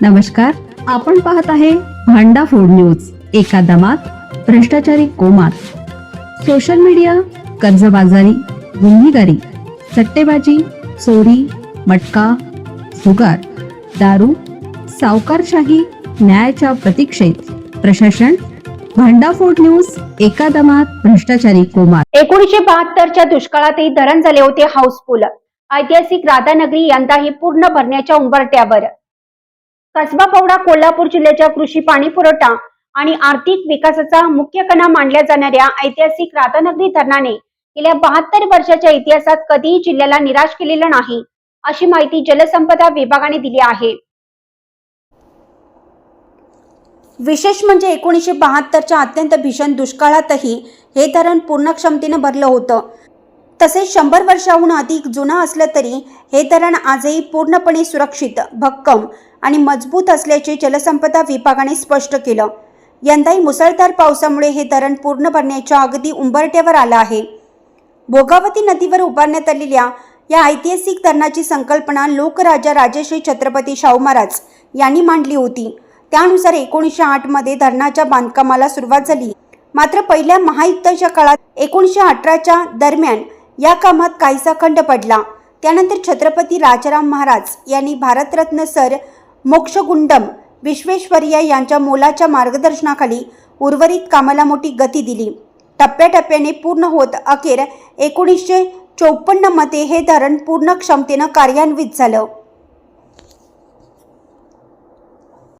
नमस्कार, आपण पाहत आहे भांडा फूड न्यूज. एका दमात भ्रष्टाचारी कोमात. सोशल मीडिया, कर्जबाजारी, गुन्हेगारी, सट्टेबाजी, चोरी, मटका, जुगार, दारू, सावकारशाही, न्यायाच्या प्रतीक्षेत प्रशासन. भांडा फूड न्यूज. एका दमात भ्रष्टाचारी कोमात. 1972च्या दुष्काळातही धरण झाले होते हाऊसफुल. ऐतिहासिक राधानगरी यंदाही पूर्ण भरण्याच्या उंबरठ्यावर. कसबा पौडा कोल्हापूर जिल्ह्याच्या कृषी, पाणी पुरवठा आणि आर्थिक विकासाचा मुख्य कणा मानल्या जाणाऱ्या ऐतिहासिक राधानगरी धरणाने गेल्या 72 वर्षाच्या इतिहासात कधीही जिल्ह्याला निराश केलेलं नाही, अशी माहिती जलसंपदा विभागाने दिली आहे. विशेष म्हणजे 1972च्या अत्यंत भीषण दुष्काळातही हे धरण पूर्ण क्षमतेने भरलं होतं. तसेच 100 वर्षाहून अधिक जुनं असलं तरी हे धरण आजही पूर्णपणे सुरक्षित, भक्कम आणि मजबूत असल्याचे जलसंपदा विभागाने स्पष्ट केलं. यंदाही मुसळधार पावसामुळे हे धरण पूर्ण भरण्याच्या अगदी उंबरठ्यावर आलं आहे. भोगावती नदीवर उभारण्यात आलेल्या या ऐतिहासिक धरणाची संकल्पना लोकराजा राजश्री छत्रपती शाहू महाराज यांनी मांडली होती. त्यानुसार 1908 मध्ये धरणाच्या बांधकामाला सुरुवात झाली. मात्र पहिल्या महायुद्धाच्या काळात 1918च्या दरम्यान या कामात काहीसा खंड पडला. त्यानंतर छत्रपती राजाराम महाराज यांनी भारतरत्न सर मोक्षगुंडम विश्वेश्वरय्या यांच्या मोलाच्या मार्गदर्शनाखाली उर्वरित कामाला मोठी गती दिली. टप्प्याटप्प्याने पूर्ण होत अखेर 1954 मध्ये हे धरण पूर्ण क्षमतेनं कार्यान्वित झालं.